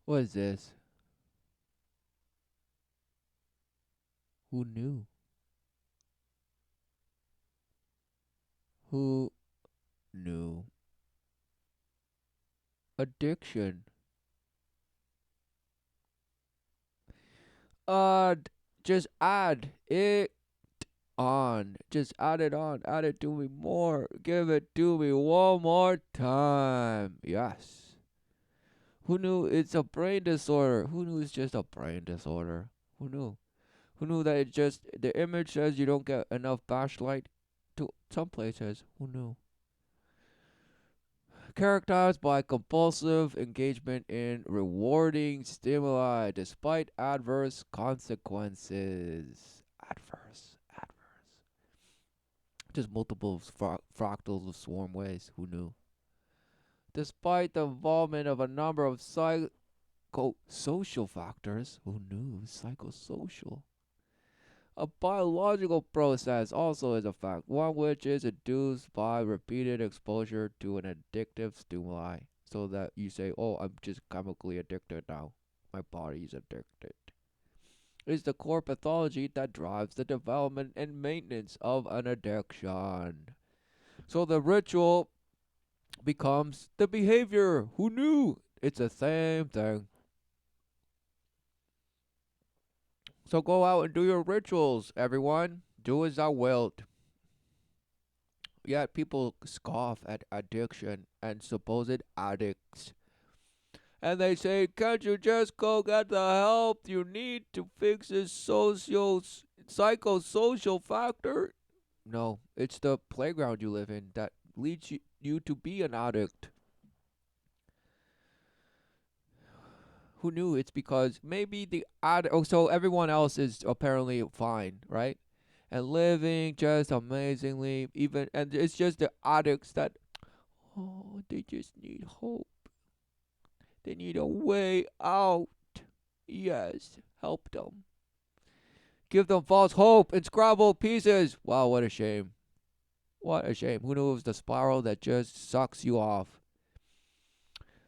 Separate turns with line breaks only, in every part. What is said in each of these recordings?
What is this? Who knew? Who knew? Addiction. Just add it on. Just add it on. Add it to me more. Give it to me one more time. Yes. Who knew it's a brain disorder? Who knew it's just a brain disorder? Who knew? Who knew that it just the image says you don't get enough bashlight to some places? Who knew? Characterized by compulsive engagement in rewarding stimuli despite adverse consequences. Adverse. Just multiple fractals of swarm ways. Who knew? Despite the involvement of a number of psychosocial factors. Who knew? Psychosocial. A biological process also is a fact, one which is induced by repeated exposure to an addictive stimuli. So that you say, oh, I'm just chemically addicted now. My body's addicted. It is the core pathology that drives the development and maintenance of an addiction. So the ritual becomes the behavior. Who knew? It's the same thing. So go out and do your rituals, everyone. Do as thou wilt. Yet people scoff at addiction and supposed addicts. And they say, can't you just go get the help you need to fix this psychosocial factor? No, it's the playground you live in that leads you to be an addict. Who knew? It's because maybe the addict. Oh, so everyone else is apparently fine, right? And living just amazingly, even, and it's just the addicts that, oh, they just need hope. They need a way out. Yes, help them. Give them false hope and scrabble pieces. Wow, what a shame. What a shame. Who knew it was the spiral that just sucks you off?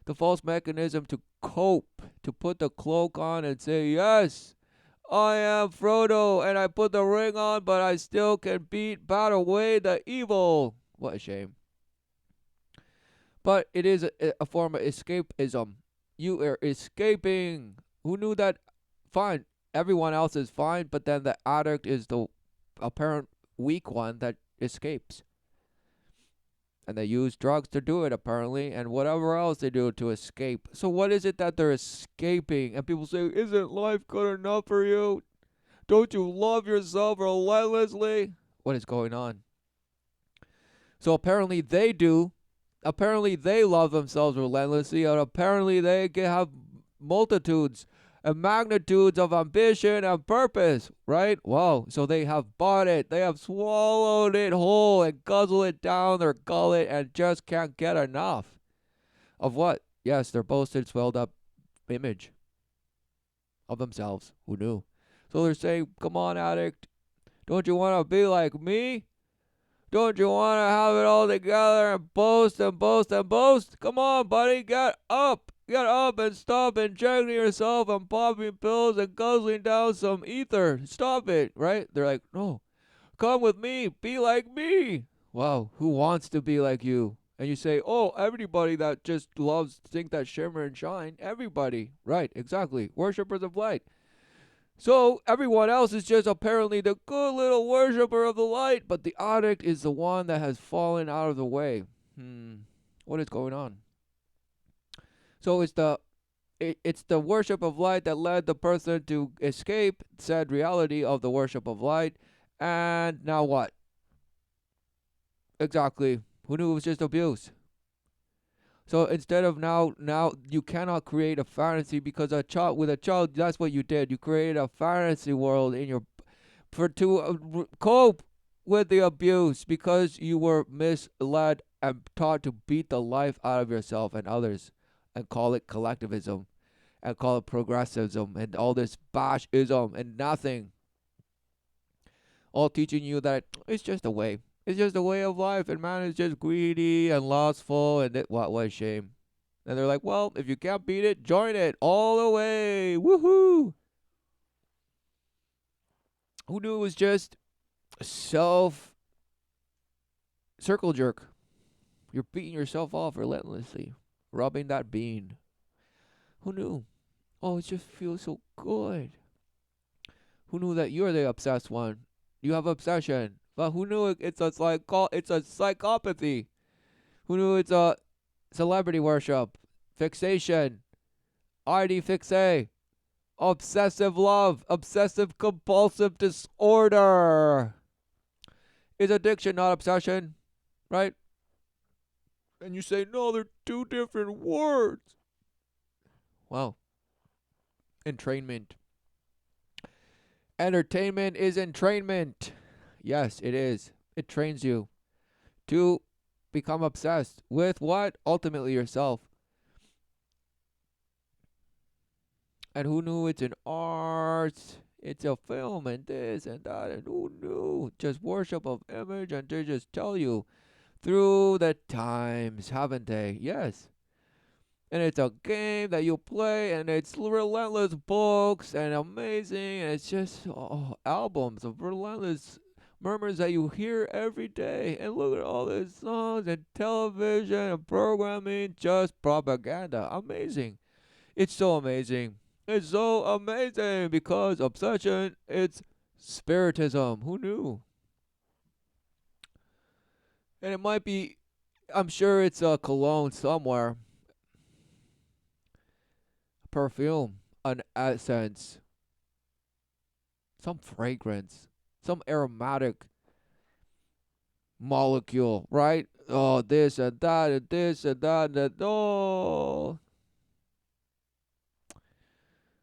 The false mechanism to cope, to put the cloak on and say, yes, I am Frodo and I put the ring on, but I still can bat away the evil. What a shame. But it is a form of escapism. You are escaping. Who knew that? Fine, everyone else is fine, but then the addict is the apparent weak one that escapes. And they use drugs to do it, apparently, and whatever else they do to escape. So what is it that they're escaping? And people say, isn't life good enough for you? Don't you love yourself relentlessly? What is going on? So apparently they do. Apparently they love themselves relentlessly, and apparently they have multitudes and magnitudes of ambition and purpose, right? Wow. So they have bought it. They have swallowed it whole and guzzled it down their gullet and just can't get enough. Of what? Yes, their boasted, swelled up image of themselves. Who knew? So they're saying, come on, addict. Don't you want to be like me? Don't you want to have it all together and boast and boast and boast? Come on, buddy, get up. Get up and stop injecting yourself and popping pills and guzzling down some ether. Stop it, right? They're like, no, come with me. Be like me. Wow, who wants to be like you? And you say, oh, everybody that just loves to think that shimmer and shine. Everybody. Right, exactly. Worshippers of light. So everyone else is just apparently the good little worshipper of the light, but the addict is the one that has fallen out of the way. What is going on? So it's the worship of light that led the person to escape said reality of the worship of light. And now what? Exactly. Who knew it was just abuse? So instead of now you cannot create a fantasy because with a child that's what you did. You created a fantasy world in your to cope with the abuse because you were misled and taught to beat the life out of yourself and others and call it collectivism and call it progressivism and all this bashism and nothing. All teaching you that it's just a way. It's just a way of life, and man is just greedy and lustful, and what a shame. And they're like, well, if you can't beat it, join it all the way. Woohoo! Who knew it was just self circle jerk? You're beating yourself off relentlessly, rubbing that bean. Who knew? Oh, it just feels so good. Who knew that you're the obsessed one? You have obsession. But who knew it's a psychopathy? Who knew it's a celebrity worship, fixation, ID fixe, obsessive love, obsessive compulsive disorder? Is addiction not obsession? Right? And you say, no, they're two different words. Well, entrainment. Entertainment is entrainment. Yes, it is. It trains you to become obsessed with what? Ultimately yourself. And who knew it's an art? It's a film and this and that. And who knew? Just worship of image, and they just tell you through the times, haven't they? Yes. And it's a game that you play, and it's relentless books and amazing, and it's just albums of relentless murmurs that you hear every day. And look at all these songs and television and programming, just propaganda. Amazing. It's so amazing. It's so amazing because obsession, it's spiritism. Who knew? And it might be, I'm sure it's a cologne somewhere, perfume, an essence, some fragrance, some aromatic molecule, right? Oh, this and that and this and that and that. Oh.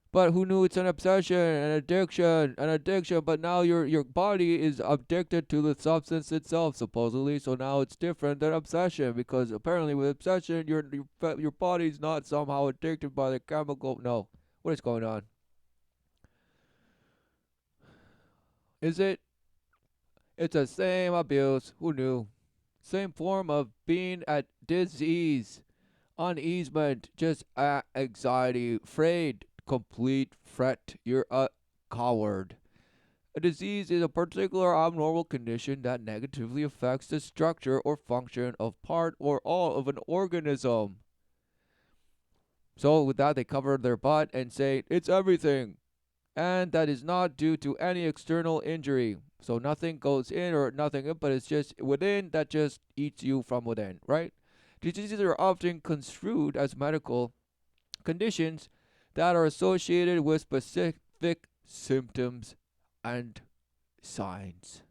But who knew it's an obsession, an addiction? But now your body is addicted to the substance itself, supposedly. So now it's different than obsession, because apparently with obsession, your body's not somehow addicted by the chemical. No, what is going on? Is it? It's the same abuse. Who knew? Same form of being at disease, uneasement, just anxiety, afraid, complete fret. You're a coward. A disease is a particular abnormal condition that negatively affects the structure or function of part or all of an organism. So with that, they cover their butt and say it's everything, and that is not due to any external injury. So nothing goes in or nothing in, but it's just within that just eats you from within, right? Diseases are often construed as medical conditions that are associated with specific symptoms and signs.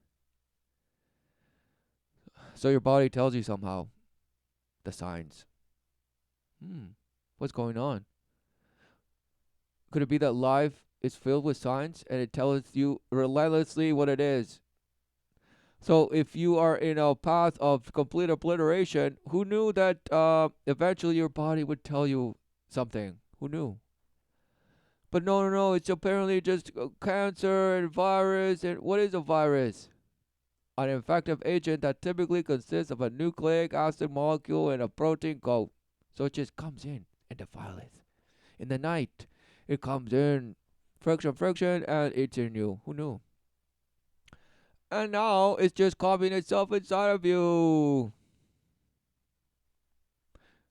So your body tells you somehow the signs. What's going on? Could it be that life is filled with signs and it tells you relentlessly what it is? So if you are in a path of complete obliteration, who knew that eventually your body would tell you something? Who knew? But no, it's apparently just cancer and virus. And what is a virus? An infective agent that typically consists of a nucleic acid molecule and a protein coat. So it just comes in and defiles. In the night, it comes in, friction, and it's in you. Who knew? And now it's just copying itself inside of you,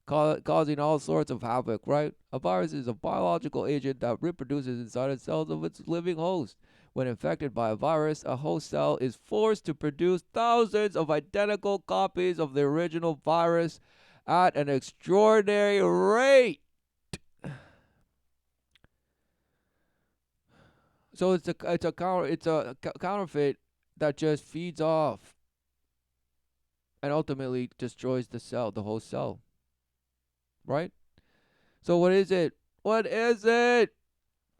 causing all sorts of havoc, right? A virus is a biological agent that reproduces inside the cells of its living host. When infected by a virus, a host cell is forced to produce thousands of identical copies of the original virus at an extraordinary rate. So it's a counterfeit that just feeds off and ultimately destroys the whole cell. Right? So what is it? What is it?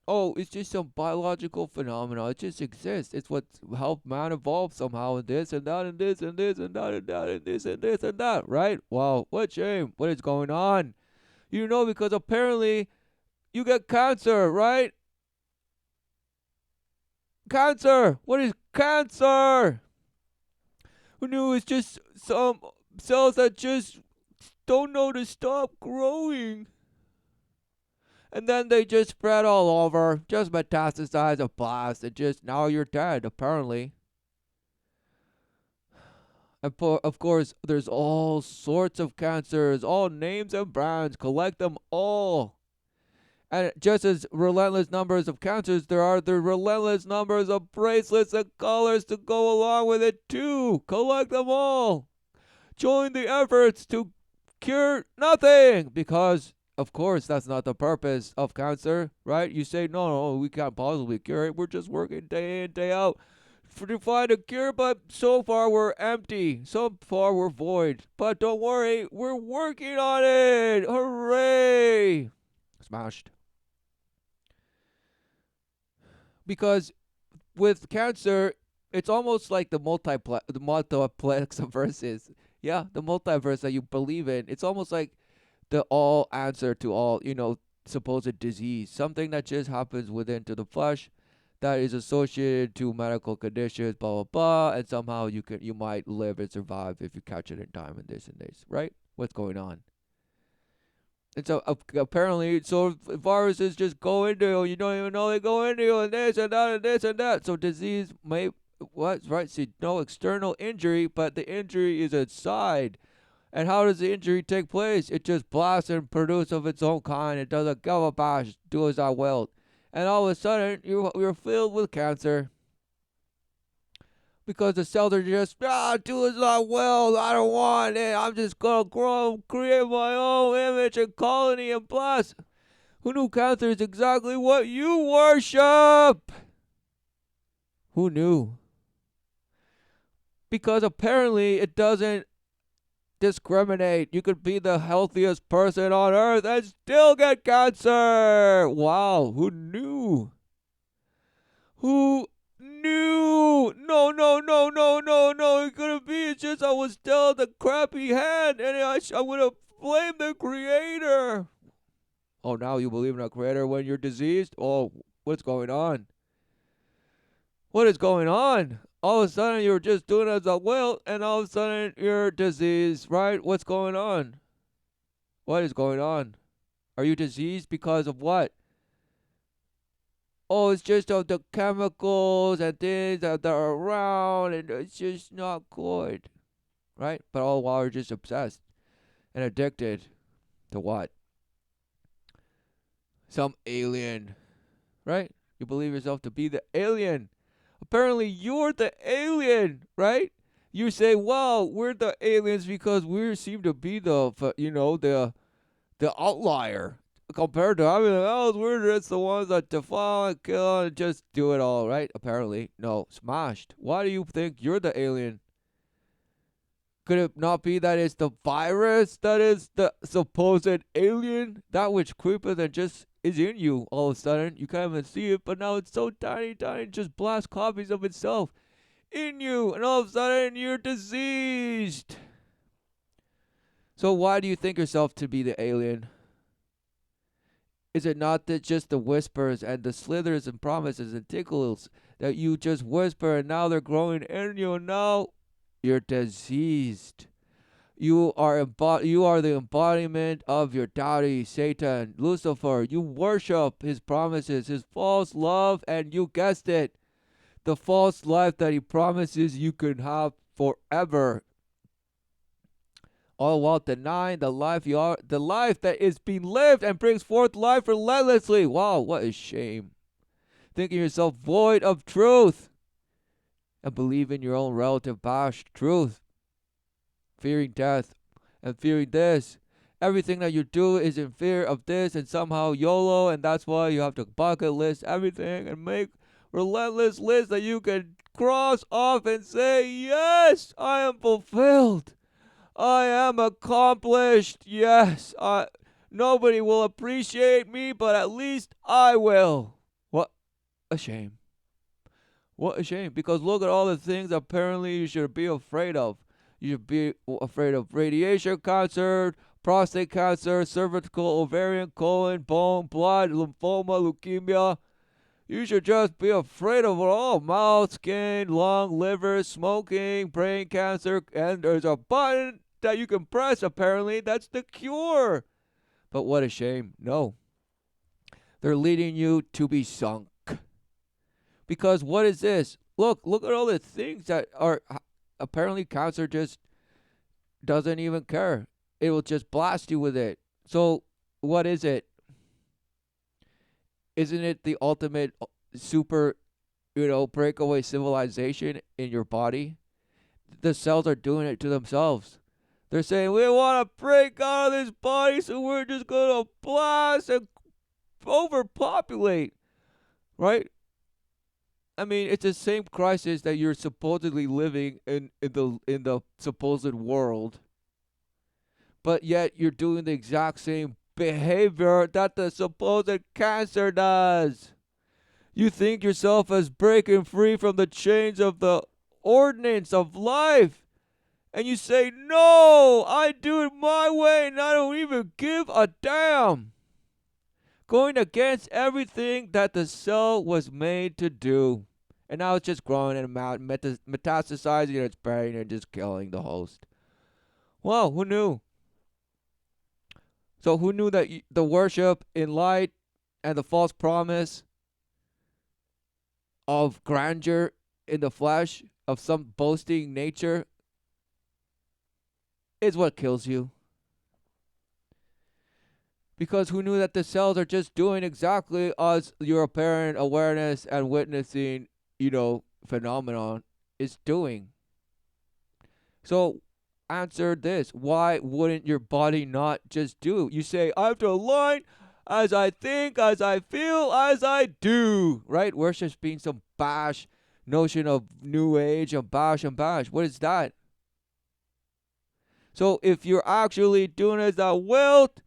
Oh, it's just some biological phenomena. It just exists. It's what helped man evolve somehow, and this and that and this and this and that and that and this and this and that, right? Wow, what shame. What is going on? You know, because apparently you get cancer, right? Cancer! What is cancer? Who knew it's just some cells that just don't know to stop growing. And then they just spread all over, just metastasize a blast, and just now you're dead, apparently. And of course, there's all sorts of cancers, all names and brands. Collect them all. And just as relentless numbers of cancers, there are the relentless numbers of bracelets and collars to go along with it too. Collect them all. Join the efforts to cure nothing, because of course that's not the purpose of cancer, right? You say no, we can't possibly cure it. We're just working day in, day out to find a cure, but so far we're empty. So far we're void. But don't worry, we're working on it. Hooray! Smashed. Because with cancer, it's almost like the multiplex of verses. Yeah, the multiverse that you believe in. It's almost like the all answer to all, supposed disease. Something that just happens within to the flesh that is associated to medical conditions, blah blah blah, and somehow you might live and survive if you catch it in time and this, right? What's going on? And so apparently, so viruses just go into you. You don't even know they go into you, and this and that and this and that. So disease may right? See, no external injury, but the injury is inside. And how does the injury take place? It just blasts and produces of its own kind. It does a gavabash, do as I will. And all of a sudden, you're filled with cancer. Because the cells are just, do as I will. I don't want it. I'm just going to grow, create my own image and colony and bless. Who knew cancer is exactly what you worship? Who knew? Because apparently it doesn't discriminate. You could be the healthiest person on earth and still get cancer. Wow, who knew? Who knew? No. It couldn't be. It's just I was dealt a crappy hand, and I would have blamed the creator. Oh, now you believe in a creator when you're diseased? Oh, what's going on? What is going on? All of a sudden you're just doing as I will, and all of a sudden you're diseased, right? What's going on? What is going on? Are you diseased because of what? Oh, it's just of the chemicals and things that are around, and it's just not good, right? But all the while you're just obsessed and addicted to what? Some alien, right? You believe yourself to be the alien. Apparently, you're the alien, right? You say, "Well, we're the aliens because we seem to be the outlier compared to everything else. We're just the ones that defile and kill and just do it all, right?" Apparently, no, smashed. Why do you think you're the alien? Could it not be that it's the virus that is the supposed alien, that which creepeth and just is in you all of a sudden? You can't even see it, but now it's so tiny, just blasts copies of itself in you, and all of a sudden you're diseased. So why do you think yourself to be the alien? Is it not that just the whispers and the slithers and promises and tickles that you just whisper, and now they're growing in you, and now you're diseased? You are the embodiment of your daddy, Satan, Lucifer. You worship his promises, his false love, and you guessed it, the false life that he promises you can have forever. All while denying the life you are, the life that is being lived and brings forth life relentlessly. Wow, what a shame. Thinking yourself void of truth and believing your own relative bashed truth. Fearing death and fearing this. Everything that you do is in fear of this, and somehow YOLO, and that's why you have to bucket list everything and make relentless lists that you can cross off and say, yes, I am fulfilled. I am accomplished. Yes, nobody will appreciate me, but at least I will. What a shame. What a shame. Because look at all the things apparently you should be afraid of. You should be afraid of radiation cancer, prostate cancer, cervical, ovarian, colon, bone, blood, lymphoma, leukemia. You should just be afraid of it all. Mouth, skin, lung, liver, smoking, brain cancer, and there's a button that you can press, apparently. That's the cure. But what a shame. No. They're leading you to be sunk. Because what is this? Look at all the things that are apparently cancer just doesn't even care. It will just blast you with it. So what is it? Isn't it the ultimate super, breakaway civilization in your body? The cells are doing it to themselves. They're saying, we want to break out of this body, so we're just going to blast and overpopulate. Right? I mean, it's the same crisis that you're supposedly living in the supposed world, but yet you're doing the exact same behavior that the supposed cancer does. You think yourself as breaking free from the chains of the ordinance of life, and you say, no, I do it my way, and I don't even give a damn. Going against everything that the cell was made to do. And now it's just growing in a mountain, metastasizing in its brain and just killing the host. Well, who knew? So who knew that the worship in light and the false promise of grandeur in the flesh, of some boasting nature, is what kills you? Because who knew that the cells are just doing exactly as your apparent awareness and witnessing, phenomenon is doing? So answer this. Why wouldn't your body not just do? You say, I have to align as I think, as I feel, as I do. Right? Worship's being some bash notion of new age and bash and bash. What is that? So if you're actually doing as thou wilt,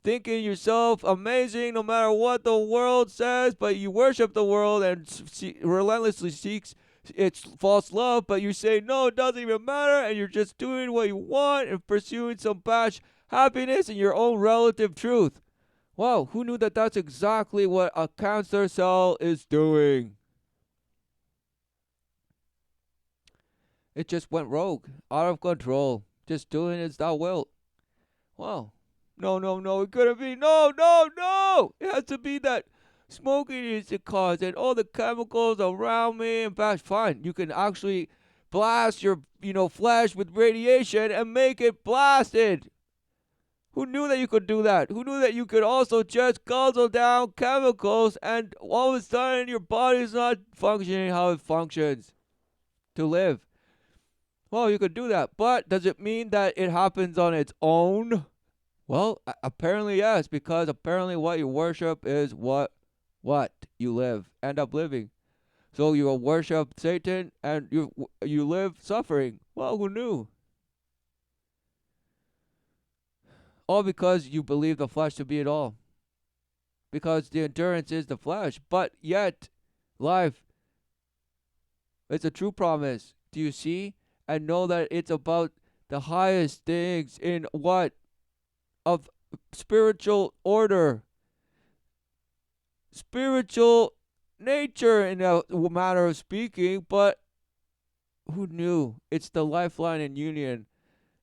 thinking yourself amazing no matter what the world says, but you worship the world and relentlessly seeks its false love, but you say, no, it doesn't even matter, and you're just doing what you want and pursuing some bash happiness in your own relative truth. Wow, who knew that that's exactly what a cancer cell is doing? It just went rogue, out of control, just doing as thou wilt. Wow. No, it couldn't be. No. It has to be that smoking is the cause and all the chemicals around me and bash. Fine, you can actually blast your, flesh with radiation and make it blasted. Who knew that you could do that? Who knew that you could also just guzzle down chemicals and all of a sudden your body's not functioning how it functions to live? Well, you could do that, but does it mean that it happens on its own? Well, apparently yes, because apparently what you worship is what you end up living. So you worship Satan and you live suffering. Well, who knew? All because you believe the flesh to be it all. Because the endurance is the flesh, but yet life is a true promise. Do you see? And know that it's about the highest things in what? Of spiritual order, spiritual nature in a manner of speaking, but who knew? It's the lifeline in union,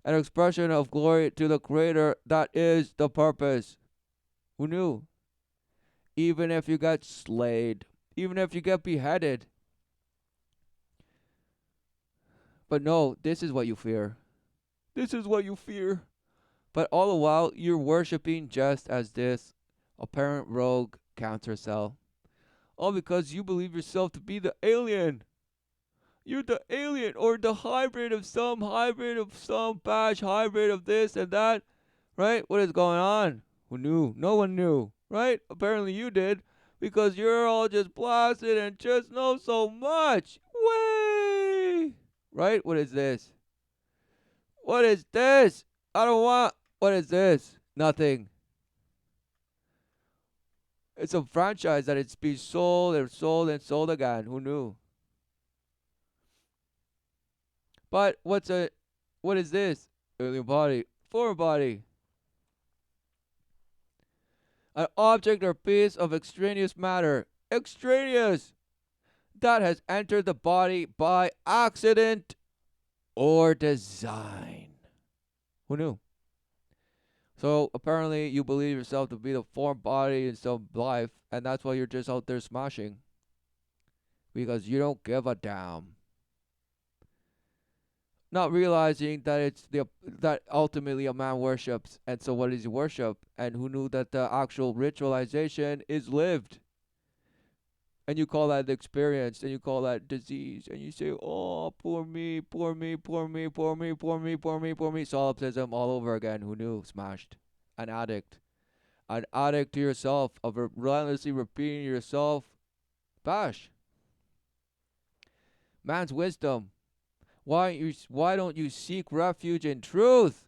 an expression of glory to the Creator that is the purpose. Who knew? Even if you get slayed, even if you get beheaded. But no, this is what you fear. This is what you fear. But all the while, you're worshipping just as this apparent rogue cancer cell. All because you believe yourself to be the alien. You're the alien or the hybrid of some bash, hybrid of this and that. Right? What is going on? Who knew? No one knew. Right? Apparently you did. Because you're all just blasted and just know so much. Way! Right? What is this? What is this? I don't want. What is this? Nothing. It's a franchise that it's been sold and sold and sold again. Who knew? But what is this? Alien body. Foreign body. An object or piece of extraneous matter. Extraneous. That has entered the body by accident or design. Who knew? So apparently you believe yourself to be the form body in some life, and that's why you're just out there smashing. Because you don't give a damn. Not realizing that it's that ultimately a man worships, and so what is he worship? And who knew that the actual ritualization is lived? And you call that experience, and you call that disease, and you say, "Oh, poor me, poor me, poor me, poor me, poor me, poor me, poor me." Solipsism all over again. Who knew? Smashed. An addict to yourself, of relentlessly repeating yourself. Bash. Man's wisdom. Why don't you seek refuge in truth?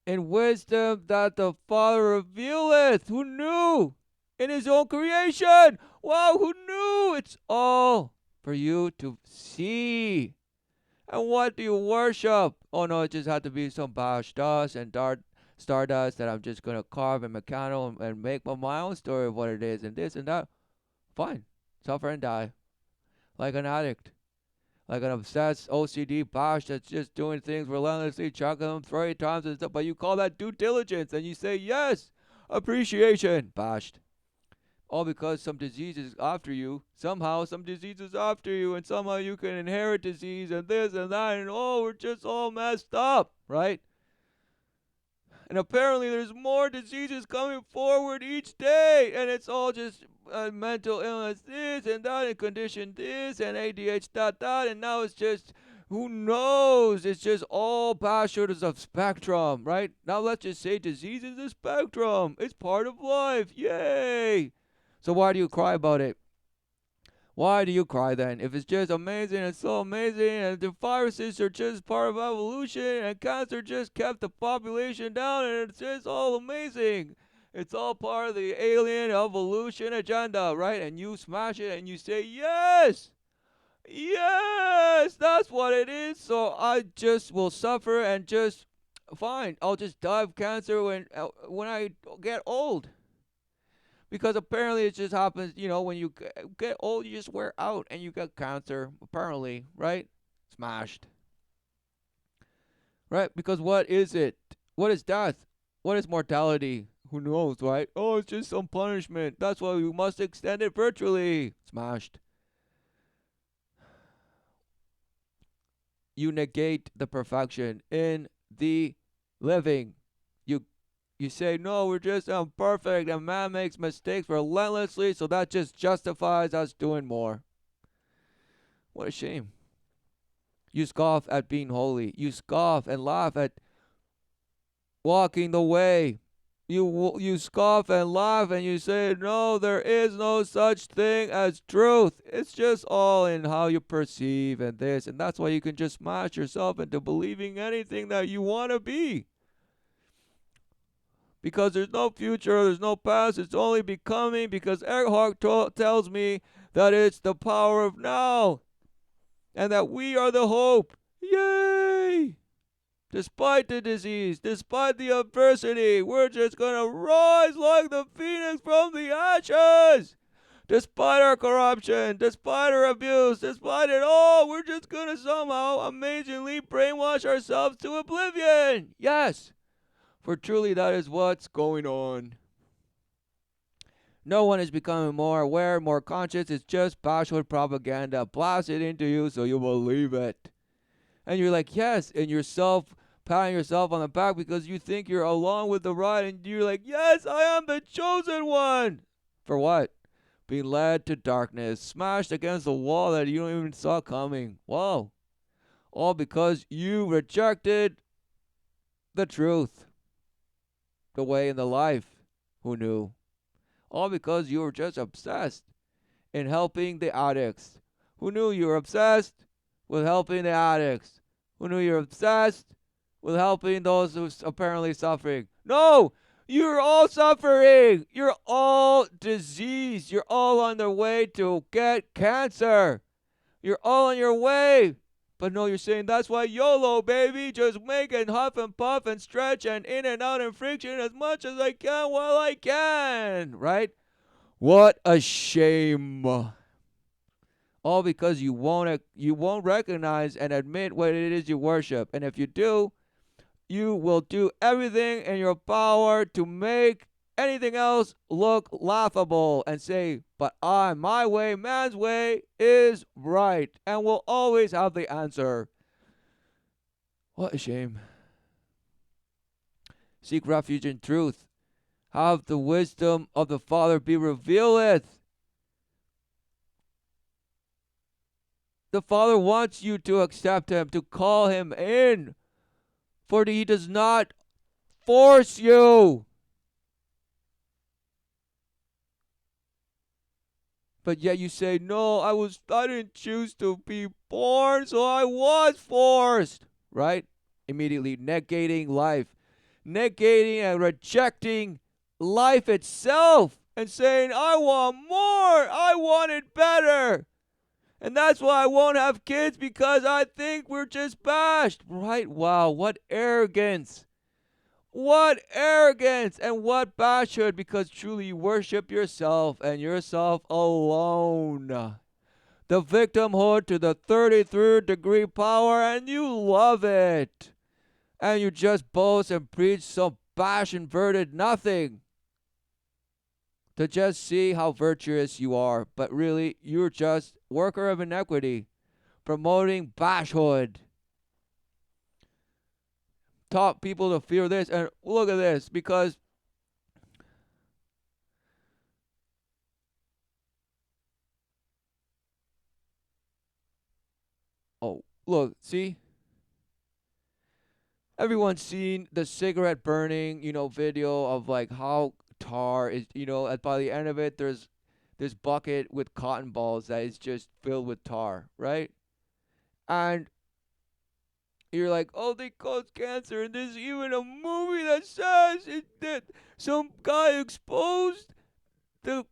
In wisdom that the Father revealeth. Who knew? In his own creation. Wow, who knew? It's all for you to see. And what do you worship? Oh no, it just had to be some bash dust and stardust that I'm just gonna carve in mechanical and make my own story of what it is and this and that. Fine. Suffer and die. Like an addict. Like an obsessed OCD bosh that's just doing things relentlessly, chucking them 30 times and stuff. But you call that due diligence and you say, yes, appreciation. Bashed. All because some disease is after you. Somehow some disease is after you, and somehow you can inherit disease and this and that, and oh, we're just all messed up, right? And apparently there's more diseases coming forward each day, and it's all just mental illness this and that, and condition this, and ADHD that, and now it's just, who knows? It's just all bashers of spectrum, right? Now let's just say disease is a spectrum. It's part of life. Yay! So why do you cry about it? Why do you cry then? If it's just amazing, it's so amazing, and the viruses are just part of evolution, and cancer just kept the population down, and it's just all amazing. It's all part of the alien evolution agenda, right? And you smash it and you say, yes! Yes! That's what it is. So I just will suffer and just, fine, I'll just die of cancer when I get old. Because apparently it just happens, when you get old, you just wear out and you get cancer, apparently, right? Smashed. Right? Because what is it? What is death? What is mortality? Who knows, right? Oh, it's just some punishment. That's why we must extend it virtually. Smashed. You negate the perfection in the living. You say, no, we're just imperfect and man makes mistakes relentlessly, so that just justifies us doing more. What a shame. You scoff at being holy. You scoff and laugh at walking the way. You scoff and laugh and you say, no, there is no such thing as truth. It's just all in how you perceive and this. And that's why you can just smash yourself into believing anything that you want to be. Because there's no future, there's no past, it's only becoming, because Eckhart tells me that it's the power of now, and that we are the hope. Yay! Despite the disease, despite the adversity, we're just gonna rise like the phoenix from the ashes! Despite our corruption, despite our abuse, despite it all, we're just gonna somehow amazingly brainwash ourselves to oblivion! Yes! For truly that is what's going on. No one is becoming more aware, more conscious. It's just bashful propaganda blasted into you so you believe it. And you're like, yes, and yourself patting yourself on the back because you think you're along with the ride, and you're like, yes, I am the chosen one. For what? Being led to darkness, smashed against the wall that you don't even saw coming. Whoa. All because you rejected the truth. The way in the life. Who knew? All because you were just obsessed in helping the addicts. Who knew you were obsessed with helping the addicts? Who knew you were obsessed with helping those who's apparently suffering? No! You're all suffering! You're all diseased. You're all on their way to get cancer. You're all on your way. But no, you're saying that's why YOLO, baby. Just make and huff and puff and stretch and in and out and friction as much as I can while I can. Right? What a shame. All because you won't recognize and admit what it is you worship. And if you do, you will do everything in your power to make anything else look laughable and say, but my way, man's way, is right, and will always have the answer. What a shame. Seek refuge in truth. Have the wisdom of the Father be revealed. The Father wants you to accept Him, to call Him in, for He does not force you. But yet you say, no, I didn't choose to be born, so I was forced. Right? Immediately negating life. Negating and rejecting life itself. And saying, I want more. I want it better. And that's why I won't have kids, because I think we're just bashed. Right? Wow, what arrogance. What arrogance and what bashhood, because truly you worship yourself and yourself alone. The victimhood to the 33rd degree power, and you love it. And you just boast and preach some bash-inverted nothing to just see how virtuous you are. But really, you're just worker of iniquity, promoting bashhood. Taught people to fear this, and look at this, because look, see, everyone's seen the cigarette burning, video of like how tar is, and by the end of it, there's this bucket with cotton balls that is just filled with tar, right? And you're like, oh, they cause cancer, and there's even a movie that says that some guy exposed the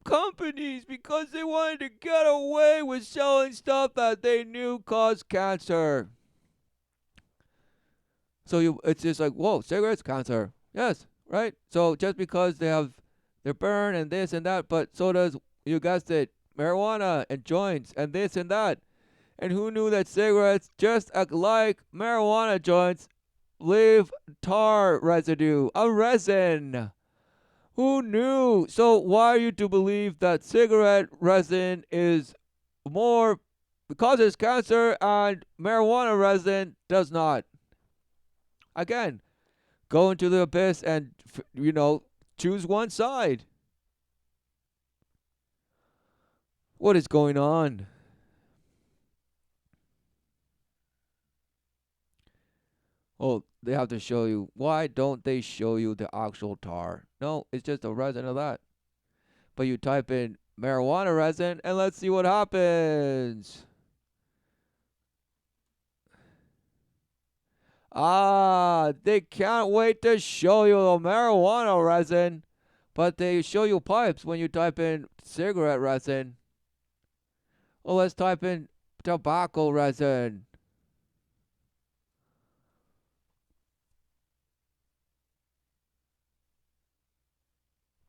companies because they wanted to get away with selling stuff that they knew caused cancer. So it's just like, whoa, cigarettes, cancer. Yes, right? So just because they burn and this and that, but so does, you guessed it, marijuana and joints and this and that. And who knew that cigarettes, just like marijuana joints, leave tar residue, a resin? Who knew? So why are you to believe that cigarette resin is more, causes cancer, and marijuana resin does not? Again, go into the abyss and, choose one side. What is going on? Oh, they have to show you. Why don't they show you the actual tar? No, it's just a resin of that. But you type in marijuana resin and let's see what happens. They can't wait to show you the marijuana resin, but they show you pipes when you type in cigarette resin. Well, let's type in tobacco resin.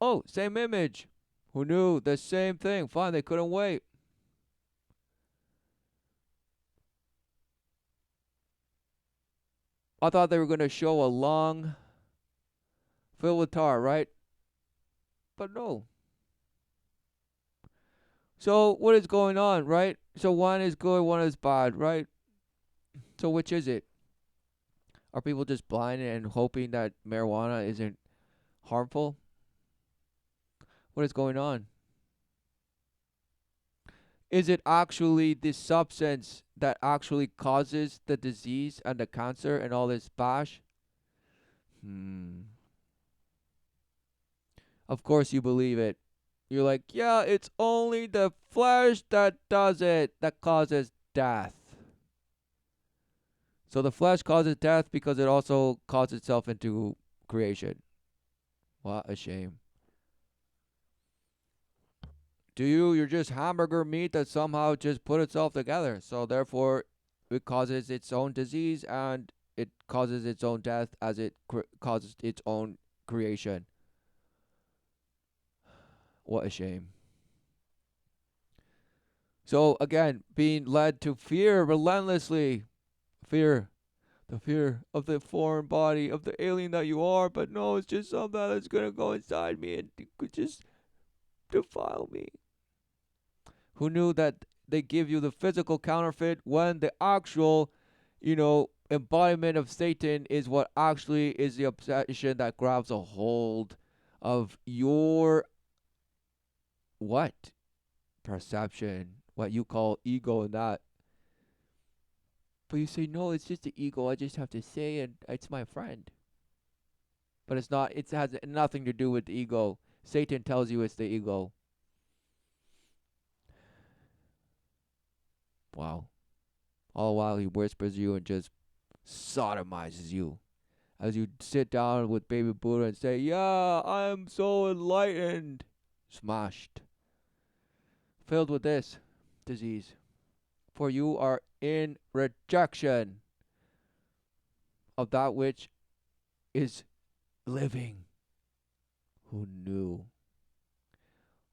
Oh, same image. Who knew? The same thing. Fine, they couldn't wait. I thought they were going to show a lung filled with tar, right? But no. So what is going on, right? So one is good, one is bad, right? So which is it? Are people just blind and hoping that marijuana isn't harmful? What is going on? Is it actually this substance that actually causes the disease and the cancer and all this bash? Of course you believe it. You're like, yeah, it's only the flesh that does it, that causes death. So the flesh causes death because it also causes itself into creation. What a shame. You're just hamburger meat that somehow just put itself together. So therefore, it causes its own disease and it causes its own death as it causes its own creation. What a shame. So again, being led to fear relentlessly, fear, the fear of the foreign body, of the alien that you are, but no, it's just something that's gonna go inside me and it could just defile me. Who knew that they give you the physical counterfeit when the actual, embodiment of Satan is what actually is the obsession that grabs a hold of your what? Perception, what you call ego and that. But you say, no, it's just the ego. I just have to say, and it's my friend. But it's not, it has nothing to do with the ego. Satan tells you it's the ego. Wow. All while he whispers you and just sodomizes you. As you sit down with baby Buddha and say, yeah, I'm so enlightened. Smashed. Filled with this disease. For you are in rejection of that which is living. Who knew?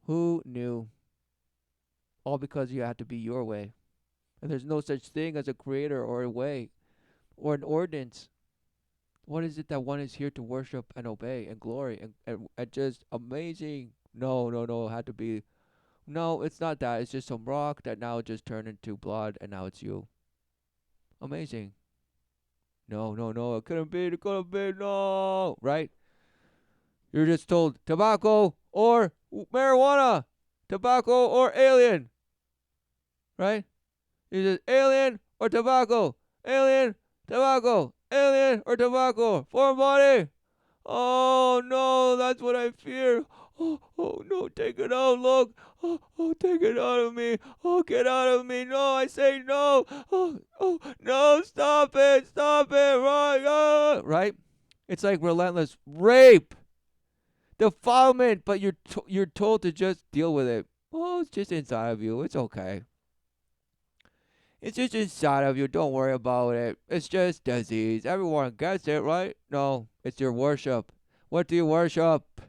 Who knew? All because you had to be your way. And there's no such thing as a creator or a way or an ordinance. What is it that one is here to worship and obey and glory and just amazing? No, no, no. It had to be. No, it's not that. It's just some rock that now just turned into blood and now it's you. Amazing. No, no, no. It couldn't be. It couldn't be. No. Right? You're just told tobacco or marijuana, tobacco or alien. Right? You just alien or tobacco, alien, tobacco, alien or tobacco, foreign body. Oh no, that's what I fear. Oh, oh no, take it out, look. Oh, oh, take it out of me. Oh, get out of me. No, I say no. Oh, oh, no, stop it, right, right? It's like relentless rape, defilement, but you're told to just deal with it. Oh, it's just inside of you. It's okay. It's just inside of you. Don't worry about it. It's just disease. Everyone gets it, right? No, it's your worship. What do you worship?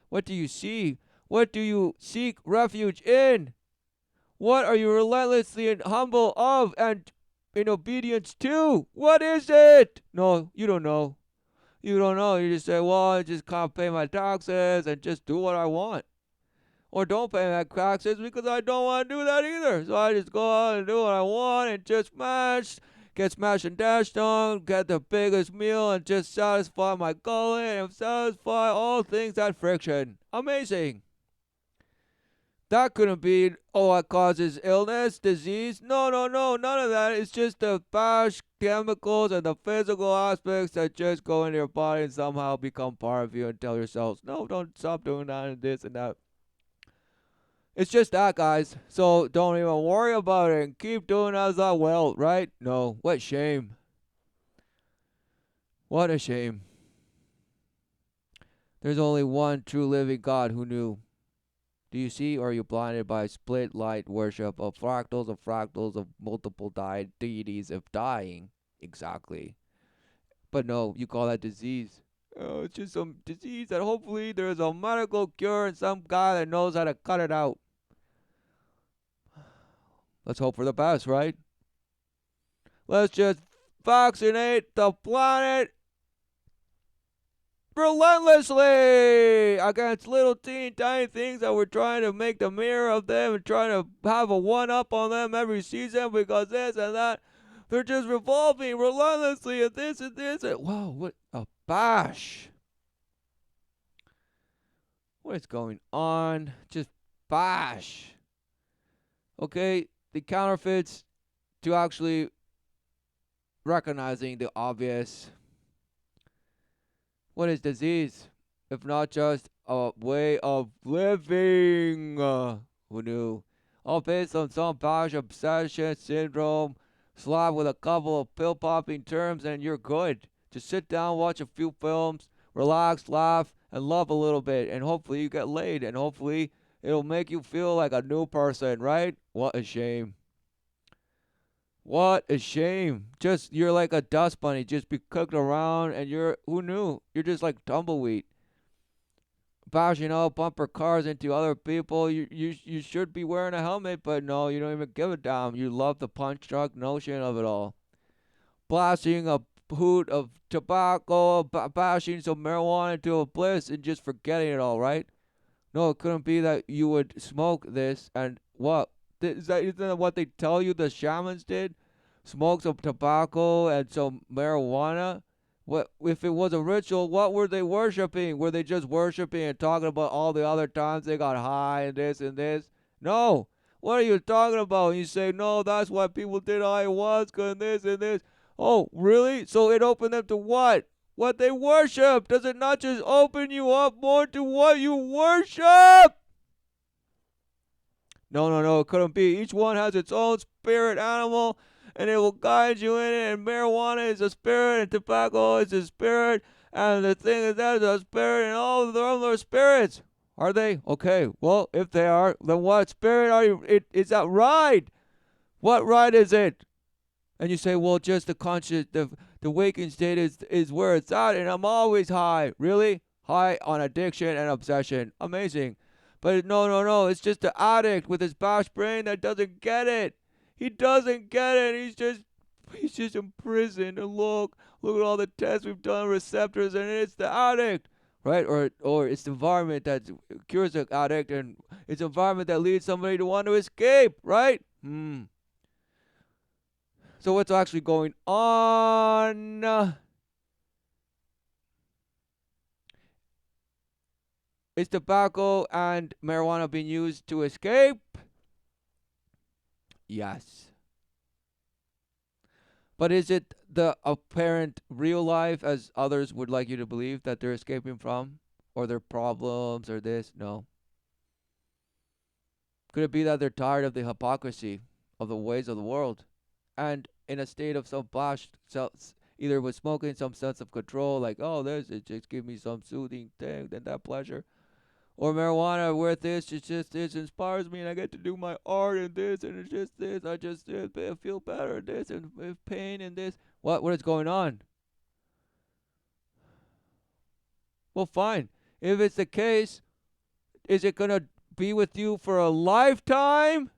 What do you see? What do you seek refuge in? What are you relentlessly and humble of and in obedience to? What is it? No, you don't know. You don't know. You just say, well, I just can't pay my taxes and just do what I want. Or don't pay my taxes because I don't want to do that either. So I just go out and do what I want and just get smashed and dashed on, get the biggest meal and just satisfy my gullet and satisfy all things that friction. Amazing. That couldn't be, oh, what causes illness, disease. No, no, no, none of that. It's just the bash chemicals and the physical aspects that just go into your body and somehow become part of you and tell yourselves, no, don't stop doing that and this and that. It's just that, guys. So don't even worry about it and keep doing as I will, right? No. What shame. What a shame. There's only one true living God. Who knew? Do you see, or are you blinded by split light worship of fractals of multiple deities of dying? Exactly. But no, you call that disease. Oh, it's just some disease that hopefully there's a medical cure and some guy that knows how to cut it out. Let's hope for the best, right? Let's just vaccinate the planet relentlessly against little teeny tiny things that we're trying to make the mirror of them and trying to have a one up on them every season because this and that. They're just revolving relentlessly and this and this and wow, what a bash. What is going on? Just bash. Okay, the counterfeits to actually recognizing the obvious. What is disease, if not just a way of living? Who knew? All based on some bash obsession syndrome, slapped with a couple of pill popping terms, and you're good. Just sit down, watch a few films, relax, laugh, and love a little bit, and hopefully you get laid, and hopefully it'll make you feel like a new person, right? What a shame. What a shame. Just you're like a dust bunny, just be cooked around and you're who knew? You're just like tumbleweed. bashing out bumper cars into other people. You should be wearing a helmet, but no, you don't even give a damn. You love the punch drunk notion of it all. Blasting a hoot of tobacco, bashing some marijuana into a bliss, and just forgetting it all, right? No, it couldn't be that you would smoke this and what? Isn't that what they tell you the shamans did? Smoke some tobacco and some marijuana? What if it was a ritual? What were they worshiping? Were they just worshiping and talking about all the other times they got high and this and this? No. What are you talking about? You say no. That's why people did ayahuasca and this and this. Oh, really? So it opened them to what? What they worship. Does it not just open you up more to what you worship? No, no, no. It couldn't be. Each one has its own spirit animal, and it will guide you in it. And marijuana is a spirit, and tobacco is a spirit, and the thing is that is a spirit, and all of them are spirits. Are they? Okay. Well, if they are, then what spirit are you? Is that ride? What ride is it? And you say, well, just the conscious, the waking state is where it's at, and I'm always high. Really? High on addiction and obsession. Amazing. But no, no, no. It's just the addict with his bash brain that doesn't get it. He doesn't get it. He's just imprisoned. And look at all the tests we've done, receptors, and it's the addict. Right? Or it's the environment that cures the addict, and it's the environment that leads somebody to want to escape. Right? So what's actually going on? Is tobacco and marijuana being used to escape? Yes. But is it the apparent real life as others would like you to believe that they're escaping from? Or their problems or this? No. Could it be that they're tired of the hypocrisy of the ways of the world? And in a state of some either with smoking, some sense of control, like, oh, there's it just give me some soothing thing, then that pleasure. Or marijuana, where it's just this inspires me, and I get to do my art and this, and it's just this. I just feel better, this, and pain and this. What is going on? Well, fine. If it's the case, is it gonna be with you for a lifetime?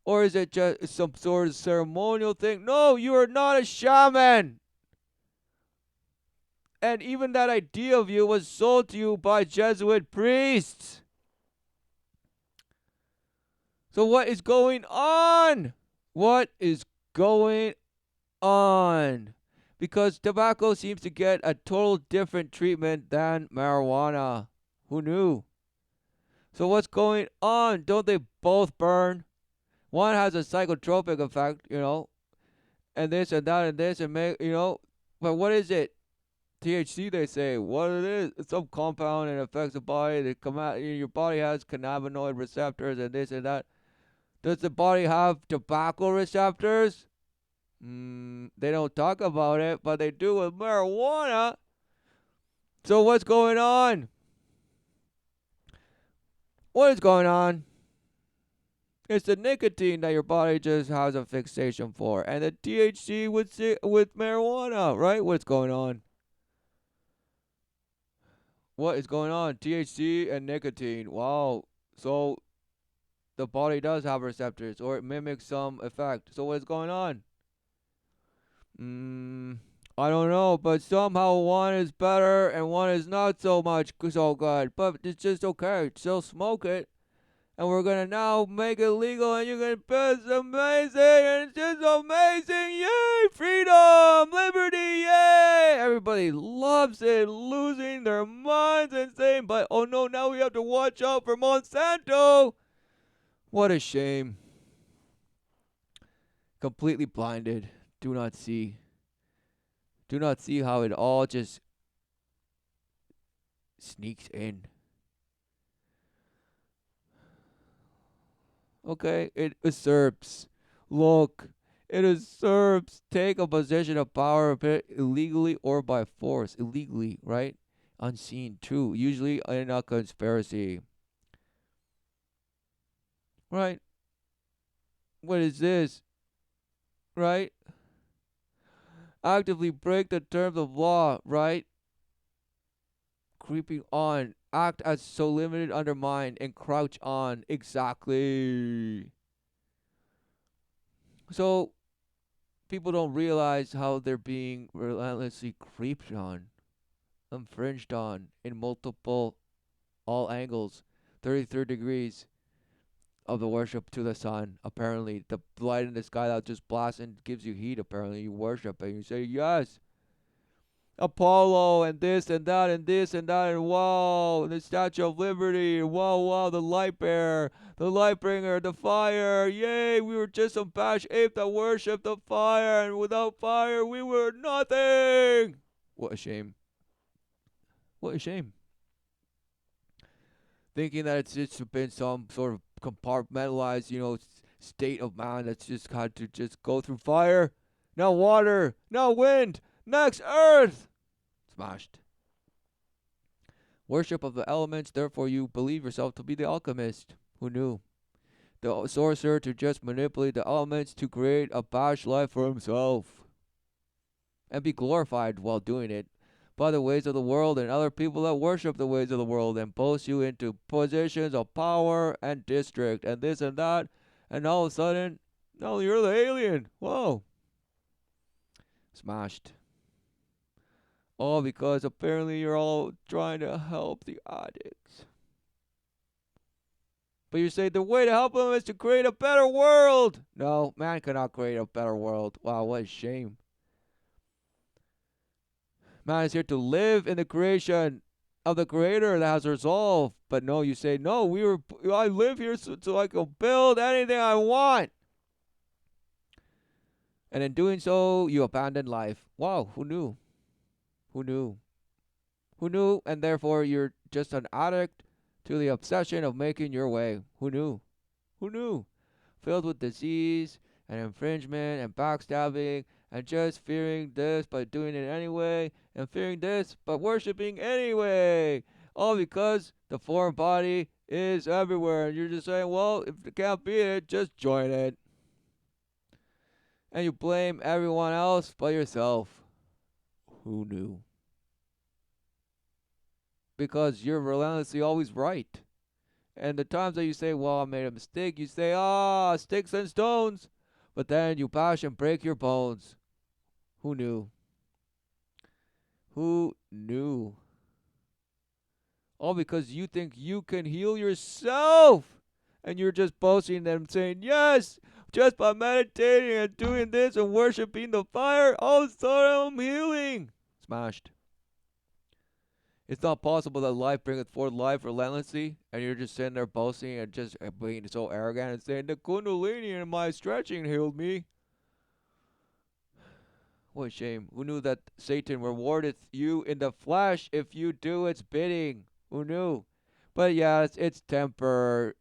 Or is it just some sort of ceremonial thing? No, you are not a shaman. And even that idea of you was sold to you by Jesuit priests. So what is going on? What is going on? Because tobacco seems to get a total different treatment than marijuana. Who knew? So what's going on? Don't they both burn? One has a psychotropic effect, and this and that and this and but what is it? THC, they say. What it is? It's some compound and affects the body. They come out. Your body has cannabinoid receptors and this and that. Does the body have tobacco receptors? They don't talk about it, but they do with marijuana. So what's going on? What is going on? It's the nicotine that your body just has a fixation for, and the THC with marijuana, right? What's going on? What is going on? THC and nicotine. Wow. So the body does have receptors, or it mimics some effect. So what's going on? I don't know, but somehow one is better and one is not so much so good. But it's just okay. Still smoke it. And we're gonna now make it legal, and you're gonna it's amazing, and it's just amazing, yay, freedom, liberty, yay, everybody loves it, losing their minds and saying, but oh no, now we have to watch out for Monsanto. What a shame. Completely blinded, do not see how it all just sneaks in. Okay, it usurps. Look, it usurps. Take a position of power illegally or by force. Illegally, right? Unseen, true. Usually in a conspiracy. Right? What is this? Right? Actively break the terms of law, right? creeping on, act as so limited, undermine, and crouch on. Exactly. So people don't realize how they're being relentlessly creeped on, infringed on in multiple, all angles, 33 degrees of the worship to the sun. Apparently, the light in the sky that just blasts and gives you heat. Apparently, you worship and you say, yes, Apollo and this and that and this and that and wow, the Statue of Liberty, wow, wow, the light bearer, the light bringer, the fire, yay, we were just some bash ape that worshipped the fire, and without fire we were nothing. What a shame. What a shame. Thinking that it's just been some sort of compartmentalized, state of man that's just had to just go through fire, now water, now wind, next earth. Smashed. Worship of the elements, therefore you believe yourself to be the alchemist. Who knew? The sorcerer to just manipulate the elements to create a bash life for himself. And be glorified while doing it by the ways of the world and other people that worship the ways of the world and boast you into positions of power and district and this and that. And all of a sudden, no, you're the alien. Whoa. Smashed. All because apparently you're all trying to help the addicts. But you say the way to help them is to create a better world. No, man cannot create a better world. Wow, what a shame. Man is here to live in the creation of the Creator that has resolve. But no, you say, no, I live here so I can build anything I want. And in doing so, you abandon life. Wow, who knew? Who knew? Who knew? And therefore, you're just an addict to the obsession of making your way. Who knew? Who knew? Filled with disease and infringement and backstabbing and just fearing this but doing it anyway and fearing this but worshipping anyway. All because the foreign body is everywhere. And you're just saying, well, if you can't beat it, just join it. And you blame everyone else but yourself. Who knew? Because you're relentlessly always right. And the times that you say, well, I made a mistake, you say, sticks and stones. But then you bash and break your bones. Who knew? Who knew? All because you think you can heal yourself. And you're just boasting and saying, yes, just by meditating and doing this and worshiping the fire, all of a sudden I'm healing. Smashed. It's not possible that life bringeth forth life relentlessly, and you're just sitting there boasting and just being so arrogant and saying, the kundalini and my stretching healed me. What a shame. Who knew that Satan rewardeth you in the flesh if you do its bidding? Who knew? But yeah, it's temporary.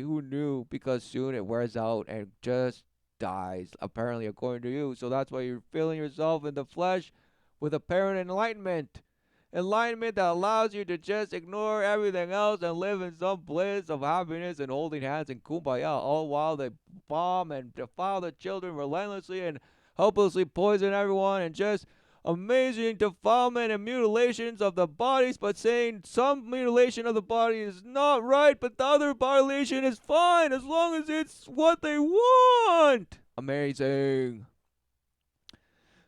Who knew? Because soon it wears out and just dies, apparently, according to you. So that's why you're filling yourself in the flesh with apparent enlightenment. Enlightenment that allows you to just ignore everything else and live in some bliss of happiness and holding hands and kumbaya, all while they bomb and defile the children relentlessly and hopelessly poison everyone and just amazing defilement and mutilations of the bodies, but saying some mutilation of the body is not right, but the other mutilation is fine as long as it's what they want. Amazing.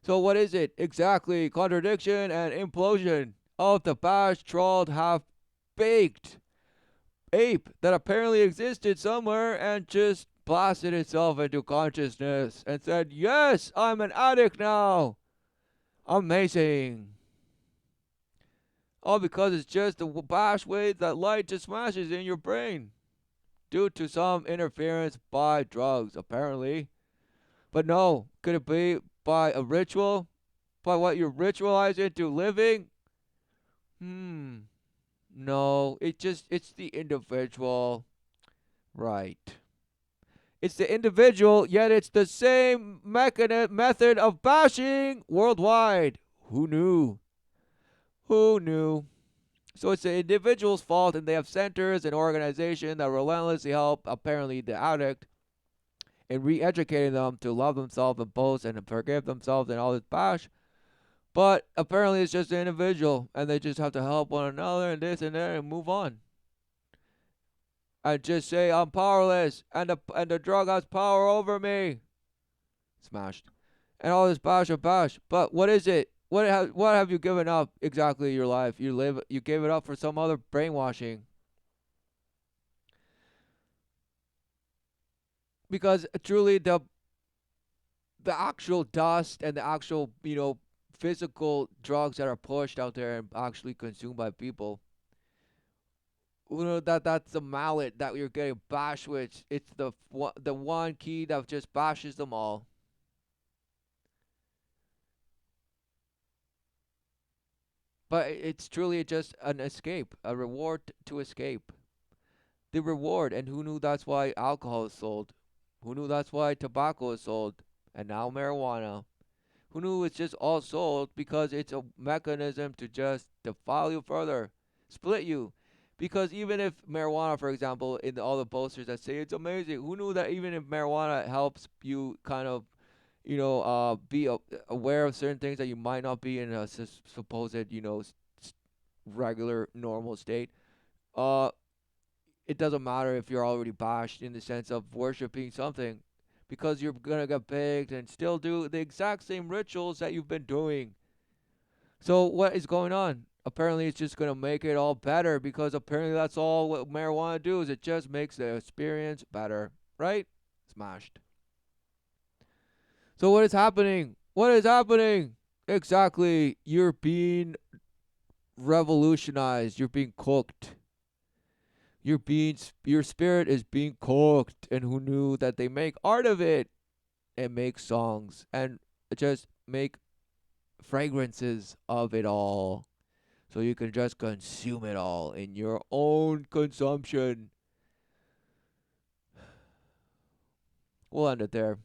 So what is it? Exactly. Contradiction and implosion of the bashed, trawled, half-baked ape that apparently existed somewhere and just blasted itself into consciousness and said, yes, I'm an addict now. Amazing. All because it's just the bash wave that light just smashes in your brain due to some interference by drugs, apparently. But no, could it be by a ritual? By what you ritualize into living? No, it's the individual. Right. It's the individual, yet it's the same method of bashing worldwide. Who knew? Who knew? So it's the individual's fault, and they have centers and organizations that relentlessly help, apparently, the addict in re-educating them to love themselves and boast and forgive themselves and all this bash. But apparently it's just an individual, and they just have to help one another and this and that and move on. And just say I'm powerless, and the drug has power over me. Smashed. And all this bash and bash. But what is it? What have you given up exactly in your life? You gave it up for some other brainwashing. Because truly the actual dust and the actual, physical drugs that are pushed out there and actually consumed by people, that's the mallet that you're getting bashed with. It's the one key that just bashes them all. But it's truly just an escape, a reward to escape. The reward, and who knew that's why alcohol is sold? Who knew that's why tobacco is sold? And now marijuana. Who knew it's just all sold because it's a mechanism to just defile you further, split you. Because even if marijuana, for example, in all the boasters that say it's amazing, who knew that even if marijuana helps you kind of, be aware of certain things that you might not be in a supposed, regular normal state. Uh, it doesn't matter if you're already bashed in the sense of worshiping something, because you're gonna get baked and still do the exact same rituals that you've been doing. So what is going on? Apparently, it's just gonna make it all better, because apparently that's all what marijuana do is it just makes the experience better, right? Smashed. So what is happening? What is happening? Exactly. You're being revolutionized. You're being cooked. Your spirit is being cooked, and who knew that they make art of it and make songs and just make fragrances of it all, so you can just consume it all in your own consumption. We'll end it there.